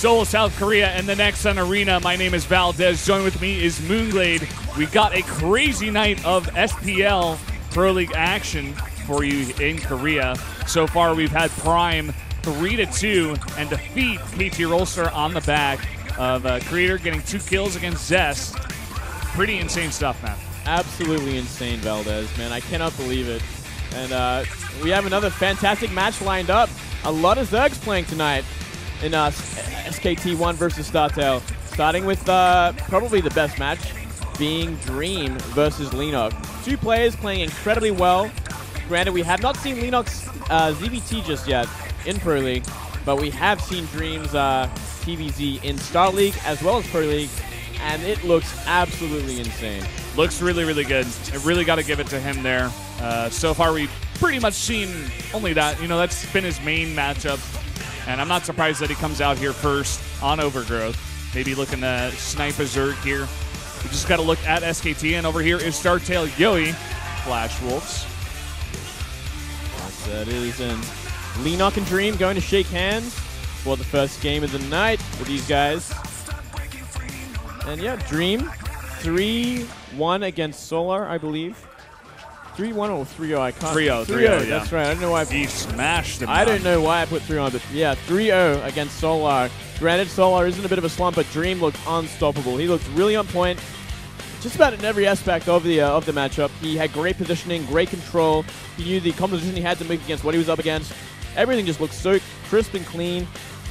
Seoul, South Korea, and the next on Arena. My name is Valdez. Join with me is Moonglade. We got a crazy night of SPL Pro League action for you in Korea. So far, we've had Prime 3-2 and defeat KT Rolster on the back of Creator getting 2 kills against Zest. Pretty insane stuff, man. Absolutely insane, Valdez, man. I cannot believe it. And we have another fantastic match lined up. A lot of Zergs playing tonight in SKT1 versus StarTale. Starting with probably the best match, being Dream versus Leenock. 2 players playing incredibly well. Granted, we have not seen Leenock's ZVT just yet in Pro League, but we have seen Dream's TVZ in Star League as well as Pro League, and it looks absolutely insane. Looks really, really good. I really got to give it to him there. So far, we've pretty much seen only that. You know, that's been his main matchup, and I'm not surprised that he comes out here first on Overgrowth. Maybe looking to snipe a Zerg here. We just got to look at SKT, and over here is StarTale-yoe, Flash Wolves. Yes, that is, and Leenock and Dream going to shake hands for the first game of the night with these guys. And yeah, Dream 3-1 against Solar, I believe. 3-1 or 3-0, I can't. 3-0, 3-0, yeah. That's right. I don't know why. He smashed him. I don't know why I put 3-1, but yeah, 3-0 against Solar. Granted, Solar is in a bit of a slump, but Dream looked unstoppable. He looked really on point, just about in every aspect of the matchup. He had great positioning, great control. He knew the composition he had to make against what he was up against. Everything just looked so crisp and clean.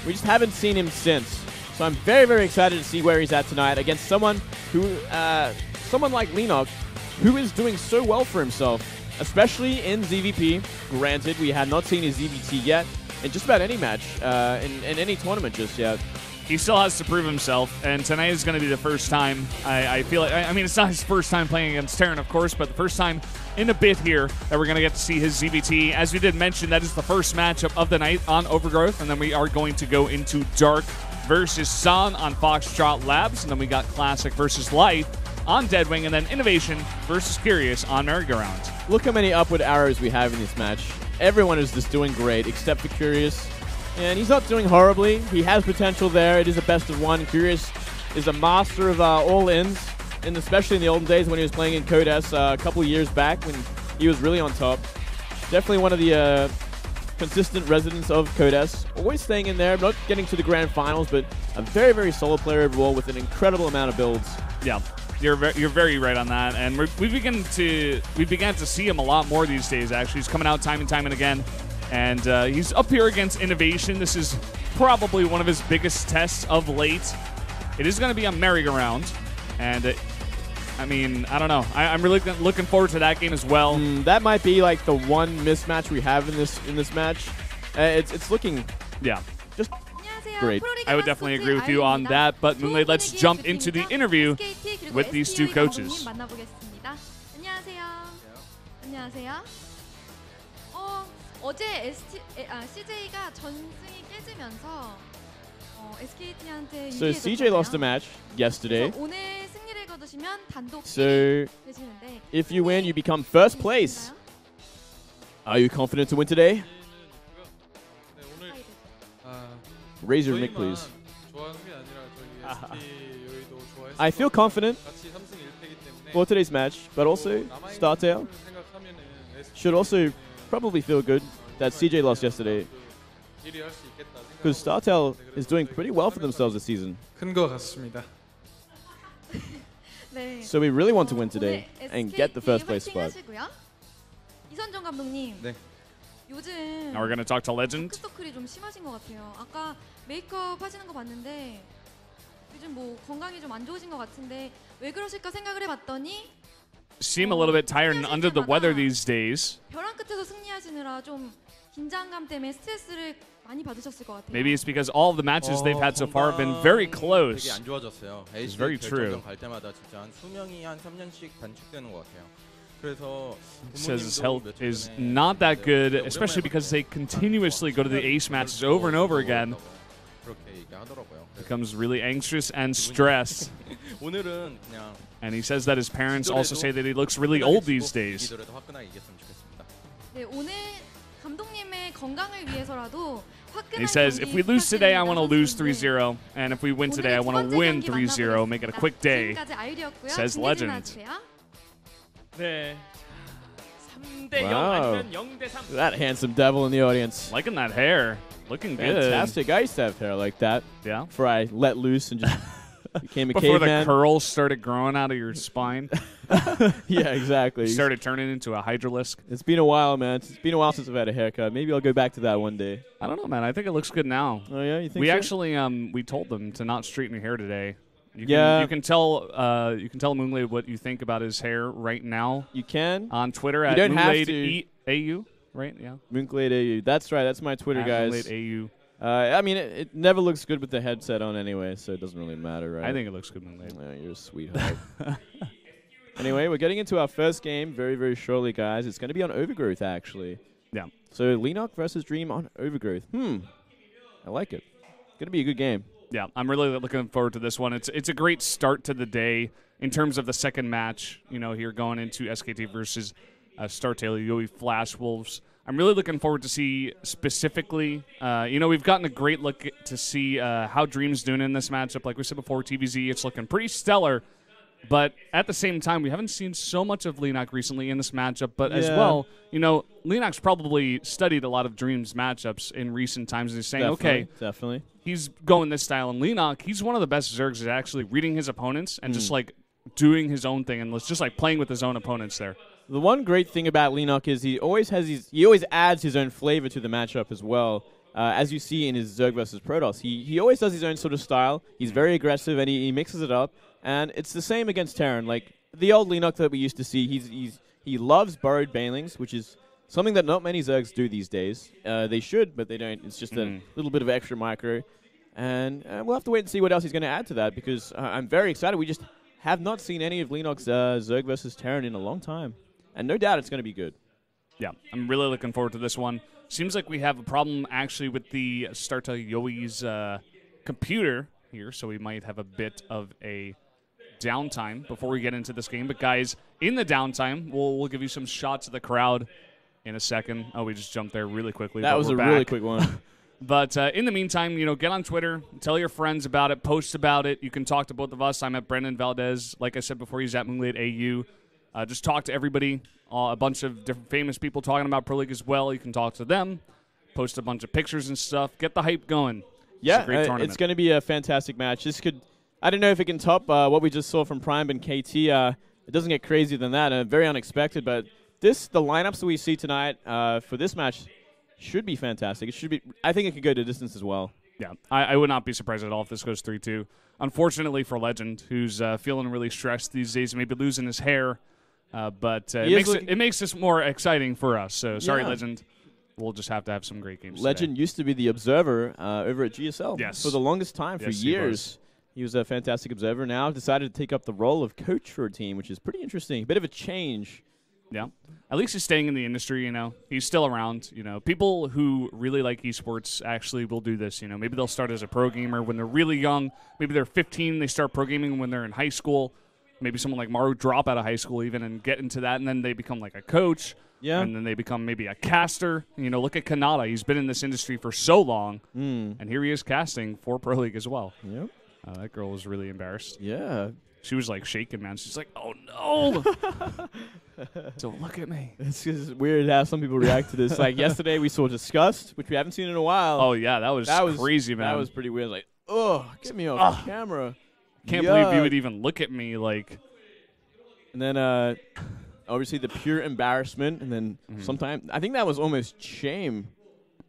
We just haven't seen him since. So I'm very, very excited to see where he's at tonight against someone who, someone like Leenock, who is doing so well for himself, especially in ZVP. Granted, we had not seen his ZVT yet in just about any match, in any tournament just yet. He still has to prove himself, and tonight is going to be the first time. I feel like, I mean, it's not his first time playing against Terran, of course, but the first time in a bit here that we're going to get to see his ZVT. As we did mention, that is the first matchup of the night on Overgrowth, and then we are going to go into Dark versus San on Foxtrot Labs, and then we got Classic versus Light on Deadwing, and then Innovation versus Curious on Merry-Go-Round. Look how many upward arrows we have in this match. Everyone is just doing great, except for Curious. And he's not doing horribly. He has potential there. It is a best of 1. Curious is a master of all-ins, and especially in the olden days when he was playing in Code S a couple of years back when he was really on top. Definitely one of the consistent residents of Code S. Always staying in there, not getting to the grand finals, but a very, very solid player overall with an incredible amount of builds. Yeah. You're very right on that, and we began to see him a lot more these days. Actually, he's coming out time and time and again, and he's up here against Innovation. This is probably one of his biggest tests of late. It is going to be on Merry-Go-Round, and I mean, I don't know. I'm really looking forward to that game as well. That might be like the one mismatch we have in this match. It's looking just great. I would definitely agree with you on that, but Moonlight, let's jump into the interview with these 2 coaches. So CJ lost a match yesterday. So if you win, you become first place. Are you confident to win today? Raise your mic, please. I feel confident for today's match, but also StarTale should also probably feel good that CJ lost yesterday, because StarTale is doing pretty well for themselves this season. So we really want to win today and get the first place spot. Now we're going to talk to Legend. 좀 심하신 것 같아요. 아까 메이크업 하시는 거 봤는데 요즘 뭐 건강이 좀 안 좋으신 것 같은데 왜 그러실까 생각을 해봤더니 Seem a little bit tired and under the weather these days. 벼랑 끝에서 승리하시느라 좀 긴장감 때문에 스트레스를 많이 받으셨을 것 같아요. Maybe it's because all of the matches they've had so far have been very close. 되게 안 좋아졌어요. It's very true. 갈 때마다 진짜 한 수명이 한 3년씩 단축되는 것 같아요. Says his health is not that good, especially because they continuously go to the ace matches over and over again. Becomes really anxious and stressed. And he says that his parents also say that he looks really old these days. 네, 오늘 감독님의 건강을 위해서라도 He says, if we lose today, I want to lose 3-0. And if we win today, I want to win 3-0. Make it a quick day, says Legend. 네. 3대0 아니면 0대3. That handsome devil in the audience. Liking that hair. Looking good. Fantastic. I used to have hair like that. Yeah. Before I let loose and just became a Before caveman. the curls started growing out of your spine. Yeah, exactly. You started turning into a hydralisk. It's been a while, man. It's been a while since I've had a haircut. Maybe I'll go back to that one day. I don't know, man. I think it looks good now. Oh, yeah? You think we so? actually we told them to not straighten your hair today. You can tell Moonglade what you think about his hair right now. You can on Twitter at Moonglade-AU, right? Yeah. Moonglade-AU. That's right. That's my Twitter, guys. Moonglade-AU. I mean, it never looks good with the headset on anyway, so it doesn't really matter, right? I think it looks good, Moonglade. Oh, you're a sweetheart. Anyway, we're getting into our first game very, very shortly, guys. It's going to be on Overgrowth, actually. Yeah. So Leenock versus Dream on Overgrowth. I like it. It's going to be a good game. Yeah, I'm really looking forward to this one. It's a great start to the day in terms of the second match, here going into SKT versus StarTale-yoe Flash Wolves. I'm really looking forward to see specifically, we've gotten a great look to see how Dream's doing in this matchup. Like we said before, TVZ, it's looking pretty stellar. But at the same time, we haven't seen so much of Leenock recently in this matchup. But as well, Leenock's probably studied a lot of Dream's matchups in recent times. And he's saying, definitely. He's going this style. And Leenock, he's one of the best Zergs at actually reading his opponents and just like doing his own thing and just like playing with his own opponents there. The one great thing about Leenock is he always adds his own flavor to the matchup as well. As you see in his Zerg versus Protoss, he always does his own sort of style. He's very aggressive and he mixes it up. And it's the same against Terran. Like the old Leenock that we used to see, he loves burrowed banelings, which is something that not many Zergs do these days. They should, but they don't. It's just a little bit of extra micro. And we'll have to wait and see what else he's going to add to that because I'm very excited. We just have not seen any of Leenock's Zerg versus Terran in a long time. And no doubt it's going to be good. Yeah, I'm really looking forward to this one. Seems like we have a problem actually with the StarTale-yoe's computer here, so we might have a bit of a downtime before we get into this game. But guys, in the downtime, we'll give you some shots of the crowd in a second. Oh, we just jumped there really quickly. That was a really quick one. But in the meantime, get on Twitter, tell your friends about it, post about it. You can talk to both of us. I'm at Brendan Valdez. Like I said before, he's at Moonglade-AU. Just talk to everybody, a bunch of different famous people talking about Pro League as well. You can talk to them, post a bunch of pictures and stuff, get the hype going. Yeah, it's a great tournament. It's going to be a fantastic match. I don't know if it can top what we just saw from Prime and KT. It doesn't get crazier than that. Very unexpected, but the lineups that we see tonight for this match should be fantastic. It should be. I think it could go to distance as well. Yeah, I would not be surprised at all if this goes 3-2. Unfortunately for Legend, who's feeling really stressed these days, maybe losing his hair. But it makes this more exciting for us. So sorry, Legend. We'll just have to have some great games Legend today. Used to be the observer over at GSL for the longest time, for years. He was a fantastic observer. Now decided to take up the role of coach for a team, which is pretty interesting. A bit of a change. Yeah. At least he's staying in the industry, He's still around, People who really like esports actually will do this, Maybe they'll start as a pro gamer when they're really young. Maybe they're 15, they start pro gaming when they're in high school. Maybe someone like Maru drop out of high school even and get into that, and then they become like a coach. Yeah. And then they become maybe a caster. Look at Kanata. He's been in this industry for so long, and here he is casting for Pro League as well. Yep. That girl was really embarrassed. Yeah. She was like shaking, man. She's like, oh, no. Don't look at me. It's just weird how some people react to this. Like yesterday we saw Disgust, which we haven't seen in a while. Oh, yeah. That was crazy, man. That was pretty weird. Like, get me off the camera. Can't believe you would even look at me like. And then obviously the pure embarrassment. And then sometimes, I think that was almost shame.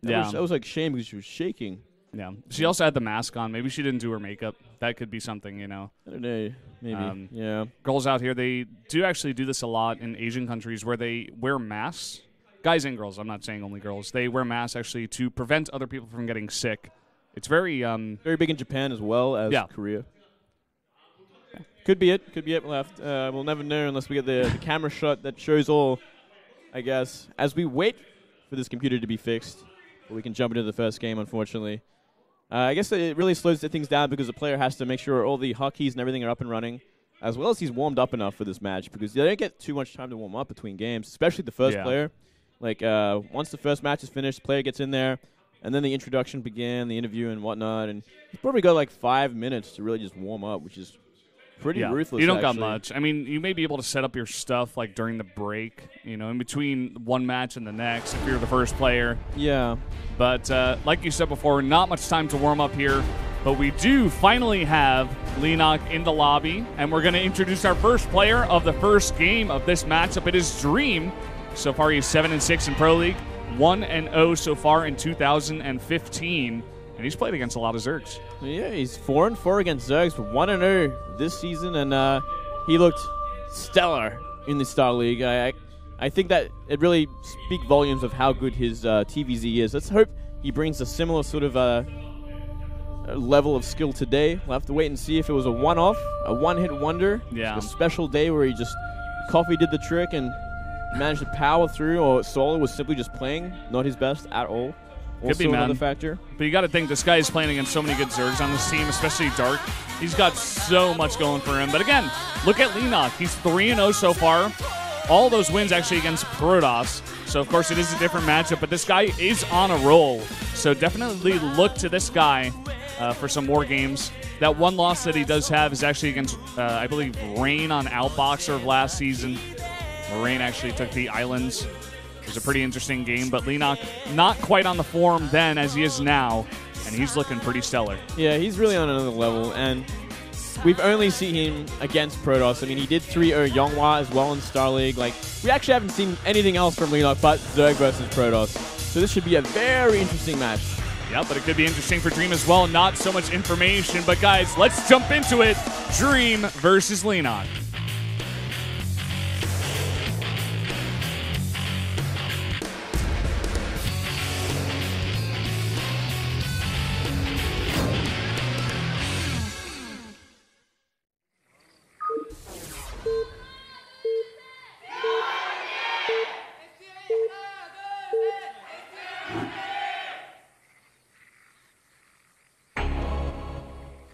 That was like shame because she was shaking. Yeah. She also had the mask on. Maybe she didn't do her makeup. That could be something, I don't know. Maybe. Yeah. Girls out here, they do actually do this a lot in Asian countries where they wear masks. Guys and girls. I'm not saying only girls. They wear masks actually to prevent other people from getting sick. It's very big in Japan as well as Korea. Yeah. Could be it. Could be it left. We'll never know unless we get the camera shot that shows all, I guess. As we wait for this computer to be fixed, we can jump into the first game, unfortunately. I guess it really slows things down because the player has to make sure all the hotkeys and everything are up and running, as well as he's warmed up enough for this match because they don't get too much time to warm up between games, especially the first player. Like, once the first match is finished, player gets in there, and then the introduction began, the interview and whatnot, and he's probably got like 5 minutes to really just warm up, which is pretty ruthless. You don't actually. got much. I mean, you may be able to set up your stuff like during the break, you know, in between one match and the next if you're the first player. Yeah. But like you said before, not much time to warm up here. But we do finally have Leenock in the lobby, and we're going to introduce our first player of the first game of this matchup. It is Dream. So far, he's 7-6 in Pro League, 1-0 so far in 2015, and he's played against a lot of Zergs. Yeah, he's 4-4 against Zergs, but 1-0 this season, and he looked stellar in the Star League. I think that it really speaks volumes of how good his TVZ is. Let's hope he brings a similar sort of level of skill today. We'll have to wait and see if it was a one-off, a one-hit wonder, a special day where he just Coffee did the trick and managed to power through, or Solo was simply just playing not his best at all. Could be, another factor. But you got to think, this guy is playing against so many good Zergs on this team, especially Dark. He's got so much going for him. But again, look at Leenock. He's 3-0 so far. All those wins actually against Protoss. So, of course, it is a different matchup, but this guy is on a roll. So definitely look to this guy for some more games. That one loss that he does have is actually against, I believe, Rain on Outboxer of last season. Rain actually took the Islands. It was a pretty interesting game, but Leenock not quite on the form then as he is now, and he's looking pretty stellar. Yeah, he's really on another level, and we've only seen him against Protoss. I mean, he did 3-0 Yonghua as well in Star League. Like, we actually haven't seen anything else from Leenock but Zerg versus Protoss. So this should be a very interesting match. Yeah, but it could be interesting for Dream as well. Not so much information, but guys, let's jump into it. Dream versus Leenock.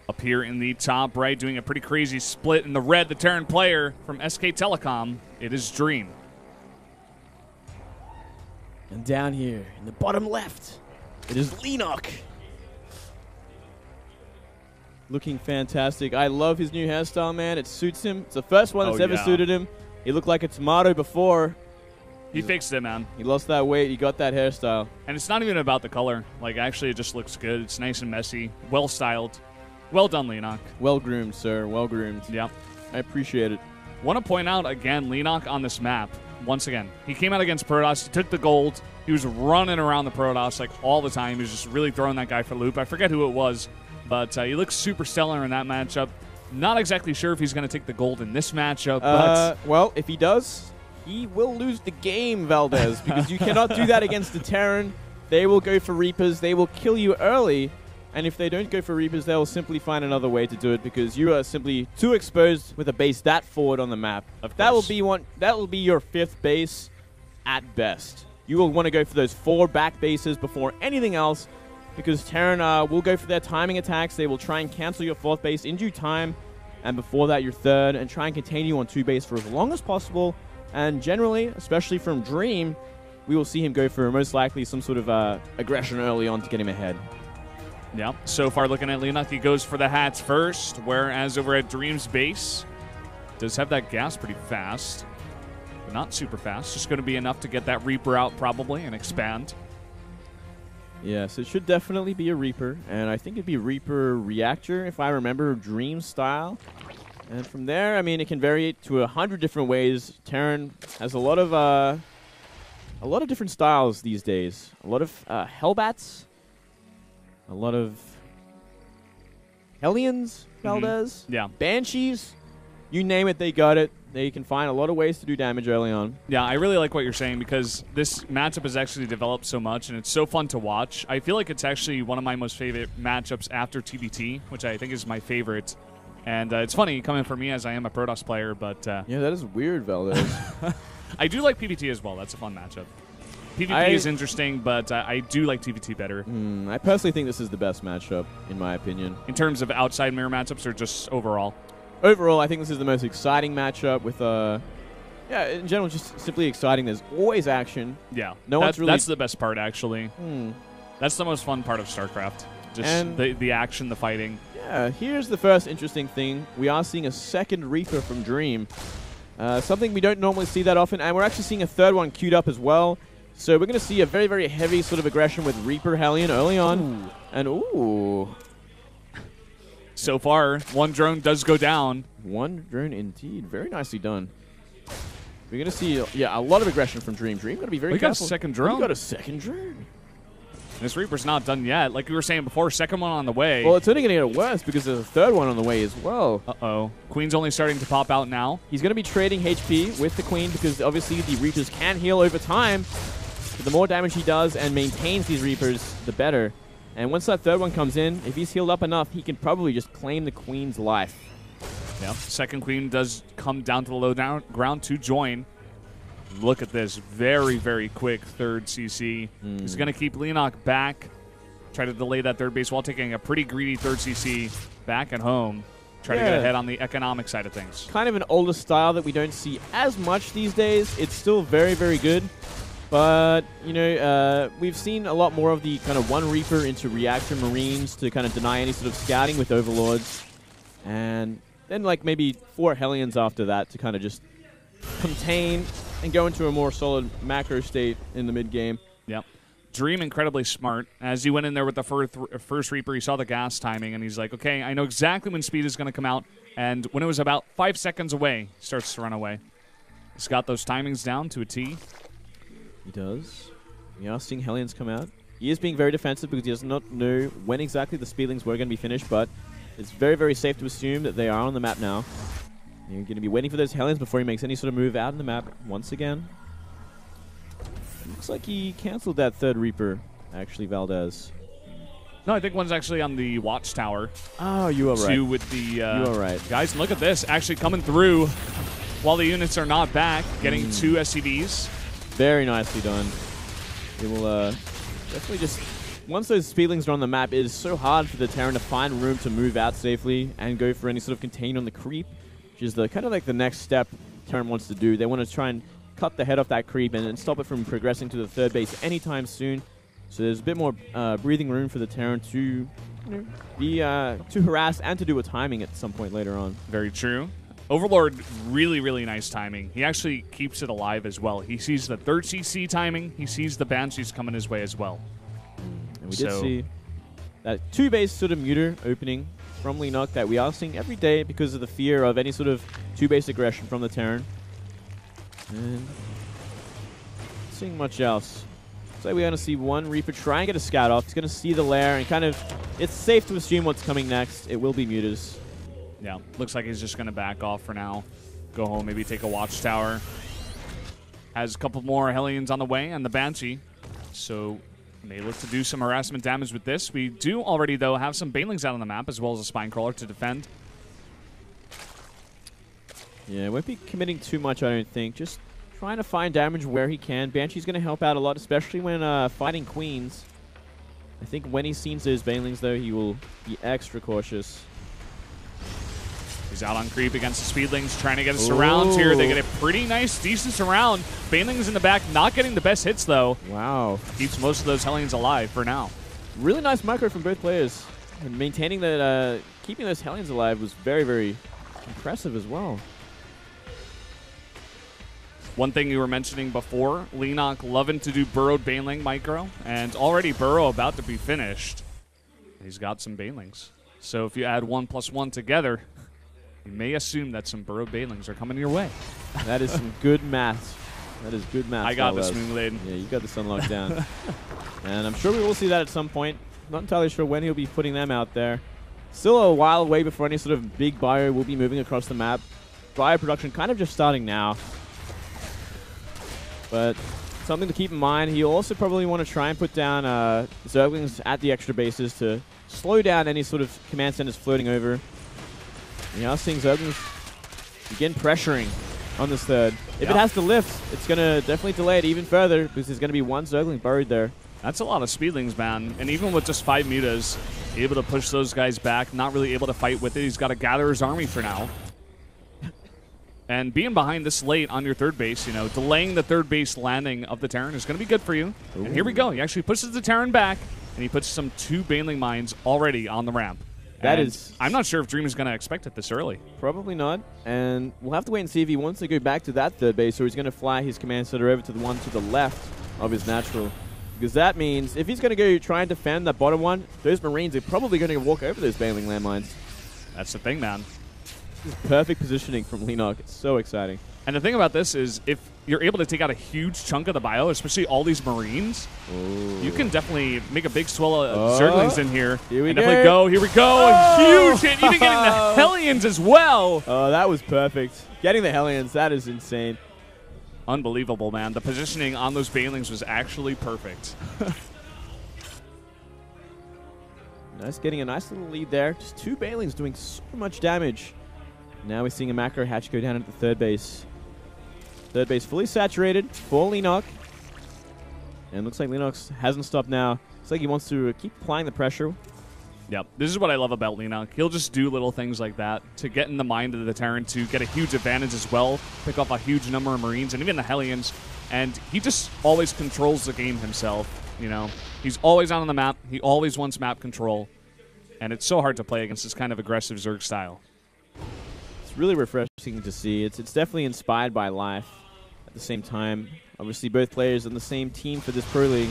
Up here in the top right, doing a pretty crazy split in the red, the Terran player from SK Telecom. It is Dream. And down here in the bottom left, it is Leenock. Looking fantastic. I love his new hairstyle, man. It suits him. It's the first one that's ever suited him. He looked like a tomato before. He fixed it, man. He lost that weight. He got that hairstyle. And it's not even about the color. Like, actually, it just looks good. It's nice and messy. Well-styled. Well done, Leenock. Well-groomed, sir. Well-groomed. Yeah. I appreciate it. Want to point out, again, Leenock on this map. Once again, he came out against Protoss. He took the gold. He was running around the Protoss, like, all the time. He was just really throwing that guy for a loop. I forget who it was, but he looks super stellar in that matchup. Not exactly sure if he's going to take the gold in this matchup, but... well, if he does, he will lose the game, Valdez, because you cannot do that against the Terran. They will go for Reapers. They will kill you early. And if they don't go for Reapers, they'll simply find another way to do it because you are simply too exposed with a base that forward on the map. That will be your fifth base at best. You will want to go for those 4 back bases before anything else because Terran will go for their timing attacks. They will try and cancel your 4th base in due time, and before that your 3rd, and try and contain you on 2 base for as long as possible. And generally, especially from Dream, we will see him go for most likely some sort of aggression early on to get him ahead. Yeah, so far looking at Leenock, he goes for the hats first, whereas over at Dream's base, does have that gas pretty fast. But not super fast, just going to be enough to get that Reaper out probably and expand. Yes, it should definitely be a Reaper, and I think it'd be Reaper Reactor if I remember Dream style. And from there, I mean, it can vary to 100 different ways. Terran has a lot of different styles these days. A lot of Hellbats. A lot of Hellions, Valdez. Yeah. Banshees. You name it, they got it. They can find a lot of ways to do damage early on. Yeah, I really like what you're saying because this matchup has actually developed so much, and it's so fun to watch. I feel like it's actually one of my most favorite matchups after TBT, which I think is my favorite. And it's funny coming from me as I am a Protoss player, but... yeah, that is weird, Valdez. I do like PBT as well. That's a fun matchup. PvP is interesting, but I do like TVT better. I personally think this is the best matchup, in my opinion. In terms of outside mirror matchups or just overall? Overall, I think this is the most exciting matchup with Yeah, in general, just simply exciting. There's always action. Yeah, That's the best part, actually. That's the most fun part of StarCraft. Just And the action, the fighting. yeah, here's the first interesting thing. We are seeing a second Reaper from Dream. Something we don't normally see that often, and we're actually seeing a third one queued up as well. So we're going to see a very, very heavy sort of aggression with Reaper Hellion early on. Ooh. And ooh. So far, one drone does go down. One drone indeed. Very nicely done. We're going to see, yeah, a lot of aggression from Dream. Dream got to be very careful. We got a second drone. We got a second drone. This Reaper's not done yet. Like we were saying before, second one on the way. Well, it's only going to get worse because there's a third one on the way as well. Uh-oh. Queen's only starting to pop out now. He's going to be trading HP with the Queen because obviously the Reapers can heal over time. But the more damage he does and maintains these Reapers, the better. And once that third one comes in, if he's healed up enough, he can probably just claim the Queen's life. Yeah. Second Queen does come down to the low ground to join. Look at this. Very, very quick third CC. He's going to keep Leenock back. Try to delay that third base while taking a pretty greedy third CC back at home. Try to get ahead on the economic side of things. Kind of an older style that we don't see as much these days. It's still very, very good. But, you know, we've seen a lot more of the kind of one Reaper into reactor Marines to kind of deny any sort of scouting with Overlords. And then, like, maybe 4 Hellions after that to kind of just contain and go into a more solid macro state in the mid-game. Yep. Dream incredibly smart. As he went in there with the first Reaper, he saw the gas timing, and he's like, okay, I know exactly when speed is going to come out. And when it was about 5 seconds away, he starts to run away. He's got those timings down to a T. He does. We are seeing Hellions come out. He is being very defensive because he does not know when exactly the speedlings were going to be finished, but it's very, very safe to assume that they are on the map now. You're going to be waiting for those Hellions before he makes any sort of move out in the map once again. Looks like he canceled that third Reaper, actually, Valdez. No, I think one's actually on the watchtower. Oh, you are right. Two with the you are right. guys. And look at this, actually coming through while the units are not back, getting 2 SCVs. Very nicely done. It will definitely just... Once those speedlings are on the map, it is so hard for the Terran to find room to move out safely and go for any sort of contain on the creep, which is the kind of like the next step Terran wants to do. They want to try and cut the head off that creep and stop it from progressing to the third base anytime soon. So there's a bit more breathing room for the Terran to be to harass and to do a timing at some point later on. Very true. Overlord, really, really nice timing. He actually keeps it alive as well. He sees the third CC timing. He sees the Banshees coming his way as well. And we did see that 2-base sort of muter opening from Leenock that we are seeing every day because of the fear of any sort of 2-base aggression from the Terran. And not seeing much else. So we're going to see one Reaper try and get a scout off. He's going to see the lair and kind of, it's safe to assume what's coming next. It will be mutas. Yeah, looks like he's just going to back off for now. Go home, maybe take a watchtower. Has a couple more Hellions on the way and the Banshee. So may look to do some harassment damage with this. We do already, though, have some Banelings out on the map as well as a Spine Crawler to defend. Yeah, won't be committing too much, I don't think. Just trying to find damage where he can. Banshee's going to help out a lot, especially when fighting Queens. I think when he sees those Banelings, though, he will be extra cautious. He's out on creep against the Speedlings, trying to get a surround here. They get a pretty nice, decent surround. Banelings in the back, not getting the best hits, though. Wow. Keeps most of those Hellions alive for now. Really nice micro from both players. And maintaining that, keeping those Hellions alive was very, very impressive as well. One thing you were mentioning before, Leenock loving to do burrowed Baneling micro, and already burrow about to be finished. He's got some Banelings. So if you add 1 + 1 together, you may assume that some burrowed Banelings are coming your way. That is some good math. That is good math. I got this, Moonglade. Yeah, you got this unlocked down. And I'm sure we will see that at some point. Not entirely sure when he'll be putting them out there. Still a while away before any sort of big bio will be moving across the map. Bio production kind of just starting now. But something to keep in mind, he'll also probably want to try and put down Zerglings at the extra bases to slow down any sort of command centers floating over. We are seeing Zerglings begin pressuring on this third. If it has to lift, it's going to definitely delay it even further because there's going to be one Zergling buried there. That's a lot of Speedlings, man. And even with just 5 mutas, able to push those guys back, not really able to fight with it. He's got to gather his army for now. And being behind this late on your third base, you know, delaying the third base landing of the Terran is going to be good for you. Ooh. And here we go. He actually pushes the Terran back, and he puts some 2 Baneling Mines already on the ramp. That is... I'm not sure if Dream is going to expect it this early. Probably not. And we'll have to wait and see if he wants to go back to that third base, or he's going to fly his command center over to the one to the left of his natural. Because that means if he's going to go try and defend that bottom one, those Marines are probably going to walk over those Baneling landmines. That's the thing, man. This is perfect positioning from Leenock. It's so exciting. And the thing about this is if you're able to take out a huge chunk of the bio, especially all these Marines, you can definitely make a big swell of Zerglings in here. Here we definitely go. Here we go. A huge hit. Even getting the Hellions as well. Oh, that was perfect. Getting the Hellions, that is insane. Unbelievable, man. The positioning on those Banelings was actually perfect. Nice, getting a nice little lead there. Just 2 Banelings doing so much damage. Now we're seeing a macro hatch go down at the third base. Third base fully saturated for Leenock. And looks like Leenock hasn't stopped now. Looks like he wants to keep applying the pressure. Yep, this is what I love about Leenock. He'll just do little things like that to get in the mind of the Terran, to get a huge advantage as well, pick off a huge number of Marines and even the Hellions. And he just always controls the game himself, you know. He's always on the map. He always wants map control. And it's so hard to play against this kind of aggressive Zerg style. It's really refreshing to see. It's definitely inspired by life. At the same time, obviously both players on the same team for this Pro League.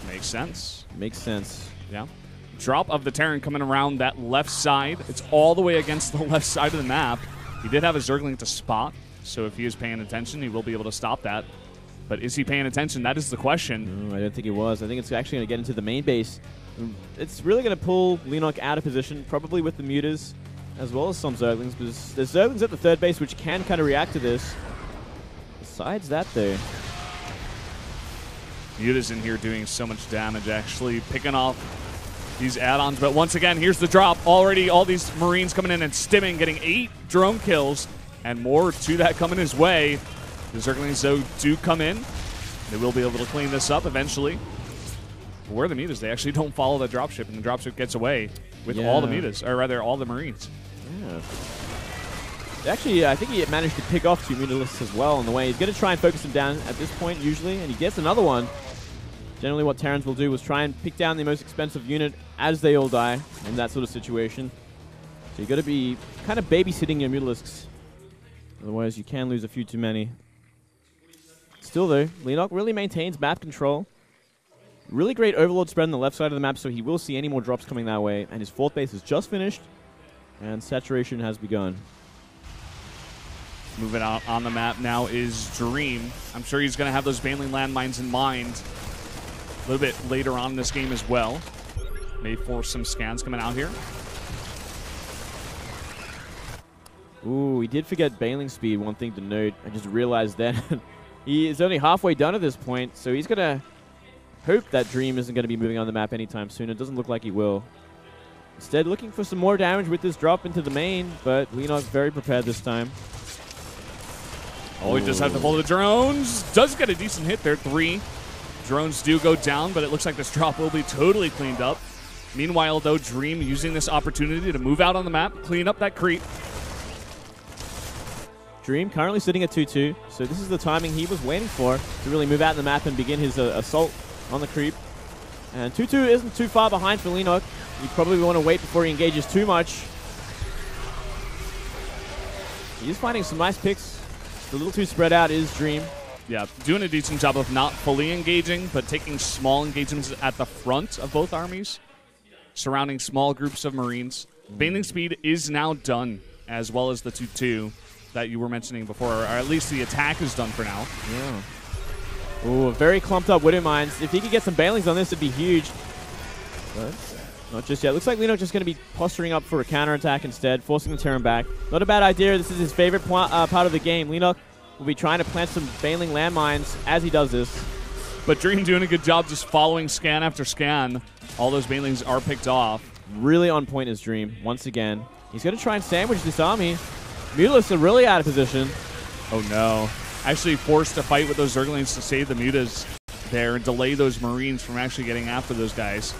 Makes sense. Makes sense. Yeah. Drop of the Terran coming around that left side. It's all the way against the left side of the map. He did have a Zergling to spot, so if he is paying attention, he will be able to stop that. But is he paying attention? That is the question. No, I don't think he was. I think it's actually going to get into the main base. It's really going to pull Leenock out of position, probably with the Mutas, as well as some Zerglings, because there's Zerglings at the third base which can kind of react to this. Besides that, though, Muta's in here doing so much damage, actually picking off these add-ons. But once again, here's the drop. Already all these Marines coming in and stimming, getting 8 drone kills, and more to that coming his way. The Zerglings, though, do come in. They will be able to clean this up eventually. But where are the Mutas? They actually don't follow the dropship, and the dropship gets away with all the Mutas, or rather, all the Marines. Yeah. Actually, I think he managed to pick off 2 Mutalisks as well on the way. He's going to try and focus him down at this point, usually, and he gets another one. Generally, what Terrans will do is try and pick down the most expensive unit as they all die in that sort of situation. So you've got to be kind of babysitting your Mutalisks. Otherwise, you can lose a few too many. Still, though, Leenock really maintains map control. Really great Overlord spread on the left side of the map, so he will see any more drops coming that way. And his 4th base is just finished, and saturation has begun. Moving out on the map now is Dream. I'm sure he's going to have those Baneling landmines in mind a little bit later on in this game as well. May force some scans coming out here. Ooh, he did forget Baneling speed, one thing to note. I just realized that he is only halfway done at this point, so he's going to hope that Dream isn't going to be moving on the map anytime soon. It doesn't look like he will. Instead, looking for some more damage with this drop into the main, but Leenock's very prepared this time. Oh, he just had to pull the drones. Does get a decent hit there. 3 drones do go down, but it looks like this drop will be totally cleaned up. Meanwhile, though, Dream using this opportunity to move out on the map, clean up that creep. Dream currently sitting at 2-2, so this is the timing he was waiting for to really move out on the map and begin his assault on the creep. And 2-2 isn't too far behind for Leenock. You probably want to wait before he engages too much. He's finding some nice picks. A little too spread out is Dream. Yeah, doing a decent job of not fully engaging, but taking small engagements at the front of both armies, surrounding small groups of Marines. Baneling speed is now done, as well as the 2-2 that you were mentioning before, or at least the attack is done for now. Yeah. Ooh, very clumped up Widow Mines. If he could get some Banelings on this, it'd be huge. But not just yet. Looks like Leenock just going to be posturing up for a counterattack instead, forcing the Terran back. Not a bad idea. This is his favorite part of the game. Leenock will be trying to plant some Baneling landmines as he does this. But Dream doing a good job just following scan after scan. All those Banelings are picked off. Really on point is Dream, once again. He's going to try and sandwich this army. Mutalisks are really out of position. Oh no. Actually forced to fight with those Zerglings to save the Mutas there and delay those Marines from actually getting after those guys.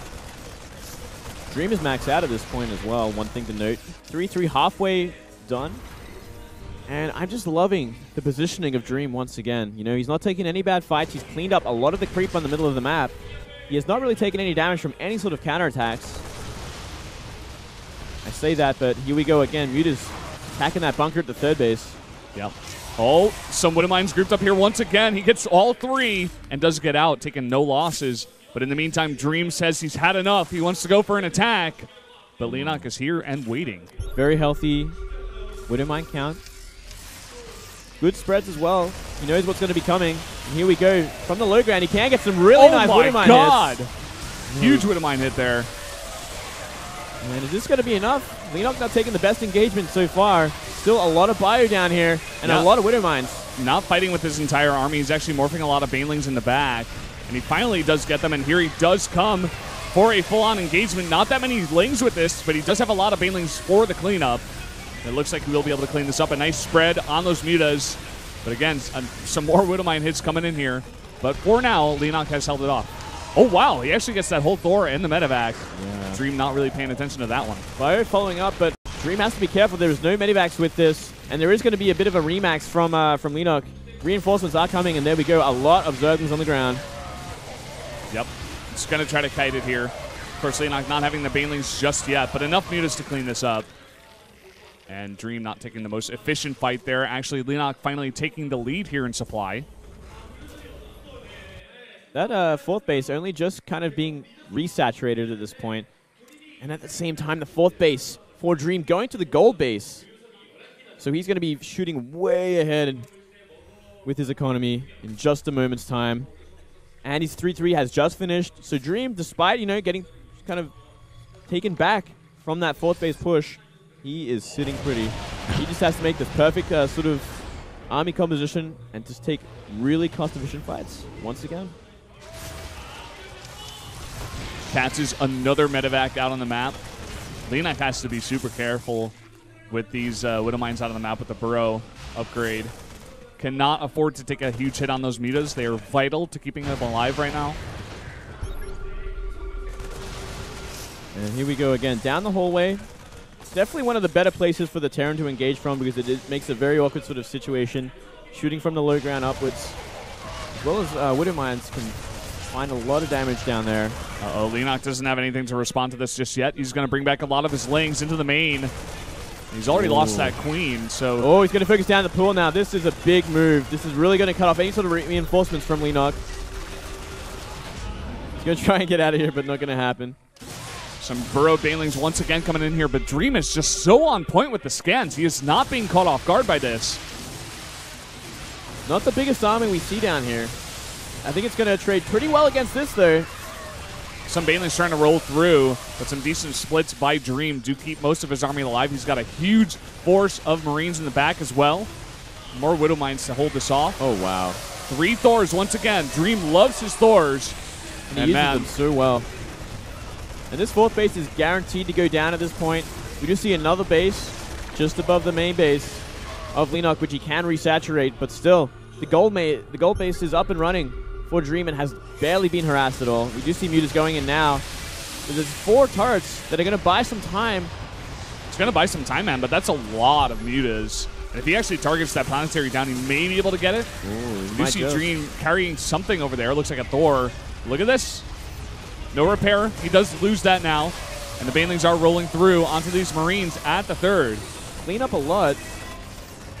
Dream is maxed out at this point as well, one thing to note. 3-3 halfway done. And I'm just loving the positioning of Dream once again. You know, he's not taking any bad fights. He's cleaned up a lot of the creep on the middle of the map. He has not really taken any damage from any sort of counterattacks. I say that, but here we go again. Muta's attacking that bunker at the third base. Yeah. Oh, some Widowmines grouped up here once again. He gets all 3 and does get out, taking no losses. But in the meantime, Dream says he's had enough. He wants to go for an attack. But Leenock is here and waiting. Very healthy Widowmine count. Good spreads as well. He knows what's going to be coming. And here we go. From the low ground, he can get some really nice Widowmine hits. Oh my god! Huge Widowmine hit there. And is this going to be enough? Leenock not taking the best engagement so far. Still a lot of bio down here and a lot of Widowmines. Not fighting with his entire army. He's actually morphing a lot of Banelings in the back. And he finally does get them, and here he does come for a full-on engagement. Not that many Lings with this, but he does have a lot of Banelings for the cleanup. It looks like he will be able to clean this up. A nice spread on those Mutas. But again, some more Widowmine hits coming in here. But for now, Leenock has held it off. Oh, wow. He actually gets that whole Thor and the medevac. Yeah. Dream not really paying attention to that one. Bio following up, but Dream has to be careful. There's no medevacs with this. And there is going to be a bit of a remax from Leenock. Reinforcements are coming, and there we go. A lot of Zerglings on the ground. Yep. Just going to try to kite it here. Of course, Leenock not having the Banelings just yet, but enough Mutas to clean this up. And Dream not taking the most efficient fight there. Actually, Leenock finally taking the lead here in supply. That fourth base only just kind of being resaturated at this point. And at the same time, the fourth base for Dream going to the gold base. So he's going to be shooting way ahead with his economy in just a moment's time. And his 3-3 has just finished. So Dream, despite, you know, getting kind of taken back from that fourth base push, he is sitting pretty. He just has to make this perfect sort of army composition and just take really cost-efficient fights once again. Catches another medevac out on the map. Leenock has to be super careful with these Widowmines out on the map with the Burrow upgrade. Cannot afford to take a huge hit on those Mutas. They are vital to keeping them alive right now. And here we go again. Down the hallway. Definitely one of the better places for the Terran to engage from because it makes a very awkward sort of situation. Shooting from the low ground upwards. As well as Widowmines can find a lot of damage down there. Uh-oh, Leenock doesn't have anything to respond to this just yet. He's going to bring back a lot of his Lings into the main. He's already lost that Queen, so... Oh, he's going to focus down the pool now. This is a big move. This is really going to cut off any sort of reinforcements from Leenock. He's going to try and get out of here, but not going to happen. Some burrowed Banelings once again coming in here, but Dream is just so on point with the scans. He is not being caught off guard by this. Not the biggest army we see down here. I think it's going to trade pretty well against this, though. Some Banelings trying to roll through, but some decent splits by Dream do keep most of his army alive. He's got a huge force of Marines in the back as well. More Widowmines to hold this off. Oh, wow. 3 Thors once again. Dream loves his Thors. And he uses them so well. And this fourth base is guaranteed to go down at this point. We do see another base just above the main base of Leenock, which he can resaturate, but still, the gold base is up and running for Dream and has barely been harassed at all. We do see Mutas going in now. There's 4 turrets that are going to buy some time. It's going to buy some time, man, but that's a lot of Mutas. And if he actually targets that planetary down, he may be able to get it. Ooh, you see Dream carrying something over there. Looks like a Thor. Look at this. No repair. He does lose that now. And the Banelings are rolling through onto these Marines at the third. Clean up a lot.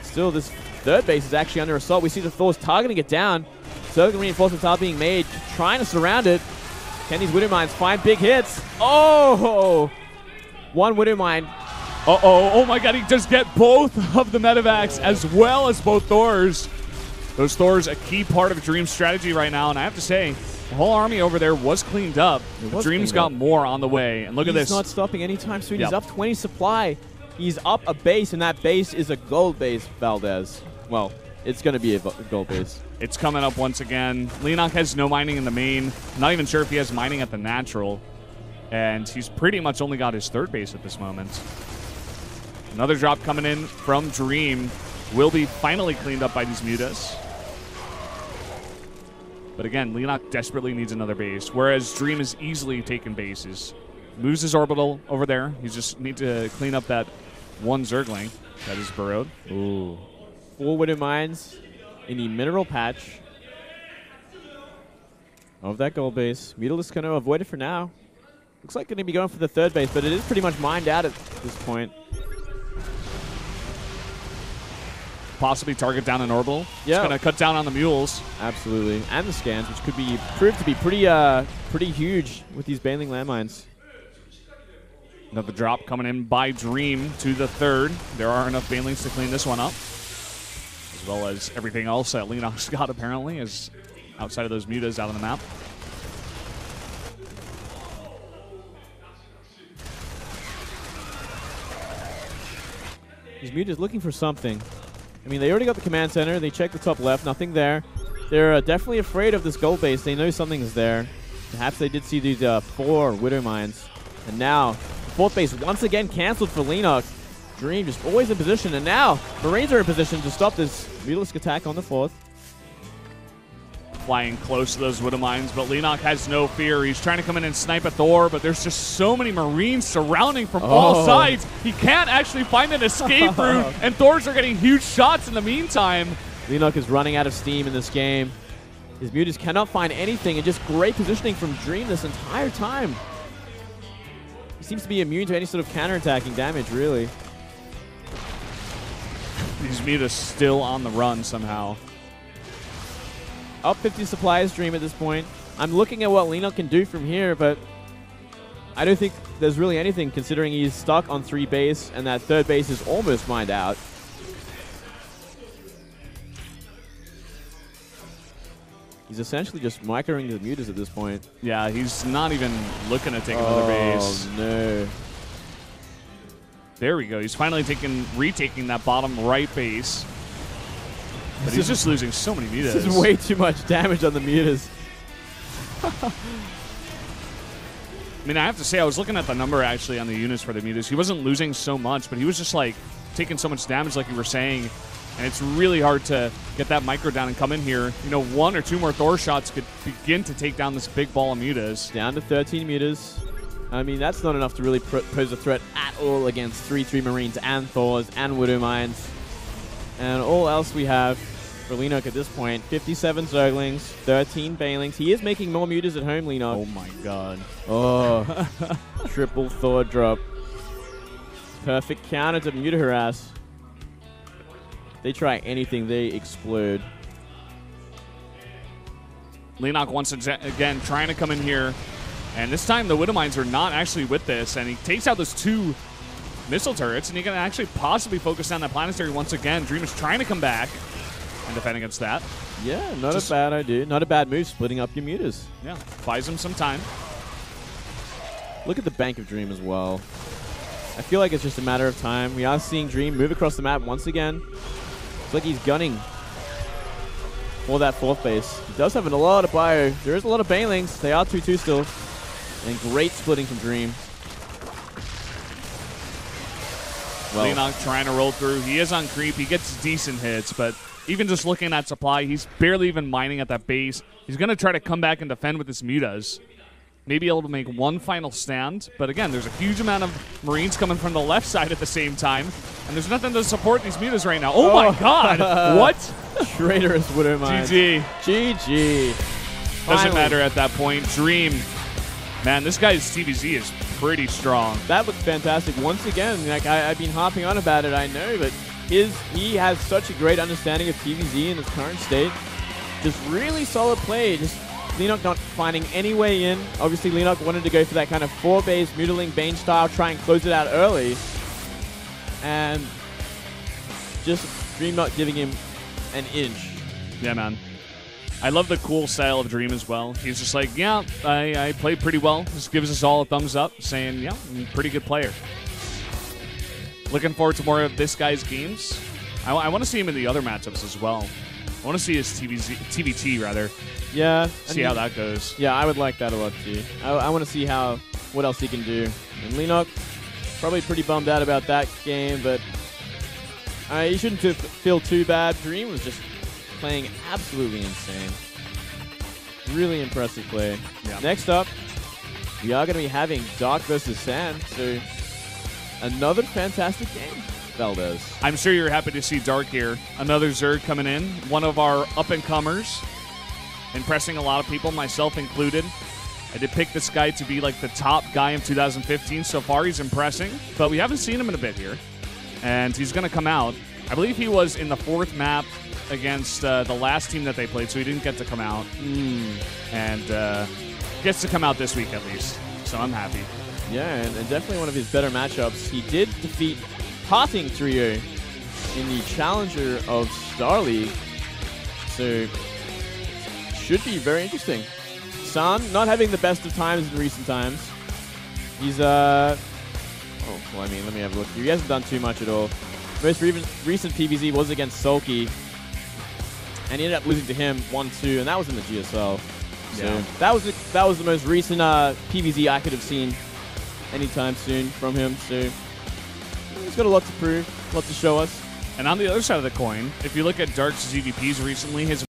Still, this third base is actually under assault. We see the Thors targeting it down. Circle reinforcements are being made, trying to surround it. Can these Widowmines find big hits? Oh! One Widowmine. Uh-oh. Oh, my God. He does get both of the medevacs as well as both Thors. Those Thors a key part of Dream's strategy right now. And I have to say, the whole army over there was cleaned up. Dream's got more on the way. And look at this. He's not stopping anytime soon. He's up 20 supply. He's up a base, and that base is a gold base, Valdez. Well, it's going to be a gold base. It's coming up once again. Leenock has no mining in the main. I'm not even sure if he has mining at the natural. And he's pretty much only got his third base at this moment. Another drop coming in from Dream. Will be finally cleaned up by these Mutas. But again, Leenock desperately needs another base, whereas Dream is easily taking bases. Moves his orbital over there. He just needs to clean up that one Zergling that is burrowed. Ooh. 4 Widow Mines in the mineral patch of that gold base. Mutalisk going to avoid it for now. Looks like going to be going for the 3rd base, but it is pretty much mined out at this point. Possibly target down an orbital. Yeah. It's going to cut down on the mules. Absolutely. And the scans, which could be proved to be pretty huge with these Baneling landmines. Another drop coming in by Dream to the 3rd. There are enough Banelings to clean this one up. As well as everything else that Leenock's got, apparently, is outside of those mutas out on the map. These mutas looking for something. I mean, they already got the command center. They checked the top left. Nothing there. They're definitely afraid of this gold base. They know something is there. Perhaps they did see these 4 Widow Mines. And now, the 4th base once again canceled for Leenock. Dream just always in position. And now, Marines are in position to stop this Mutalisk attack on the 4th. Flying close to those Widow Mines, but Leenock has no fear. He's trying to come in and snipe at Thor, but there's just so many Marines surrounding from all sides. He can't actually find an escape route, and Thors are getting huge shots in the meantime. Leenock is running out of steam in this game. His mutas cannot find anything, and just great positioning from Dream this entire time. He seems to be immune to any sort of counterattacking damage, really. These mutas still on the run somehow. Up 50 supplies Dream at this point. I'm looking at what Leenock can do from here, but I don't think there's really anything considering he's stuck on 3 base and that 3rd base is almost mined out. He's essentially just microing the mutas at this point. Yeah, he's not even looking to take another base. Oh, no. There we go. He's finally retaking that bottom right base. But he's just losing so many mutas. This is way too much damage on the mutas. I mean, I have to say, I was looking at the number actually on the units for the mutas. He wasn't losing so much, but he was just like taking so much damage like you were saying. And it's really hard to get that micro down and come in here. You know, 1 or 2 more Thor shots could begin to take down this big ball of mutas. Down to 13 mutas. I mean, that's not enough to really pose a threat at all against 3-3 Marines and Thors and Widow Mines. And all else we have for Leenock at this point, 57 Zerglings, 13 Banelings. He is making more mutas at home, Leenock. Oh my god. Oh, triple Thor drop. Perfect counter to muta harass. They try anything, they explode. Leenock once again trying to come in here. And this time the Widow Mines are not actually with this. And he takes out those 2 missile turrets. And he can actually possibly focus down that planetary once again. Dream is trying to come back and defend against that. Yeah, not a bad idea. Not a bad move, splitting up your mutas. Yeah, buys him some time. Look at the Bank of Dream as well. I feel like it's just a matter of time. We are seeing Dream move across the map once again. It's like he's gunning for that 4th base. He does have a lot of bio. There is a lot of Banelings. They are 2-2 still. And great splitting from Dream. Well, Leenock trying to roll through. He is on creep. He gets decent hits, but even just looking at supply, he's barely even mining at that base. He's going to try to come back and defend with his mutas. Maybe able to make one final stand. But again, there's a huge amount of Marines coming from the left side at the same time. And there's nothing to support these mutas right now. Oh my god! What? Traitorous Widow Mines. GG. GG. Doesn't matter at that point. Dream. Man, this guy's TVZ is pretty strong. That looks fantastic. Once again, like I've been harping on about it, I know, but he has such a great understanding of TVZ in its current state. Just really solid play. Just Leenock not finding any way in. Obviously, Leenock wanted to go for that kind of 4-base Mutaling Bane style, try and close it out early. And just Dream not giving him an inch. Yeah, man. I love the cool style of Dream as well. He's just like, yeah, I played pretty well. Just gives us all a thumbs up, saying, yeah, I'm a pretty good player. Looking forward to more of this guy's games. I want to see him in the other matchups as well. I want to see his TVT, rather. Yeah. See how that goes. Yeah, I would like that a lot, too. I want to see what else he can do. And Leenock, probably pretty bummed out about that game, but he shouldn't feel too bad. Dream was just playing absolutely insane. Really impressive play. Yeah. Next up, we are going to be having Dark versus Sand, so another fantastic game. Valdez. I'm sure you're happy to see Dark here. Another Zerg coming in. One of our up-and-comers. Impressing a lot of people, myself included. I did pick this guy to be like the top guy in 2015. So far, he's impressing. But we haven't seen him in a bit here. And he's going to come out. I believe he was in the 4th map against the last team that they played, so he didn't get to come out. And gets to come out this week at least. So I'm happy. Yeah, and definitely one of his better matchups. He did defeat Parting Trio in the Challenger of Star League. So should be very interesting. San not having the best of times in recent times. He's oh, well, I mean, let me have a look here. He hasn't done too much at all. Most recent PvZ was against Sulky, and he ended up losing to him 1-2, and that was in the GSL. So that was the most recent PvZ I could have seen anytime soon from him. So he's got a lot to prove, a lot to show us. And on the other side of the coin, if you look at Dark's ZVPs recently, his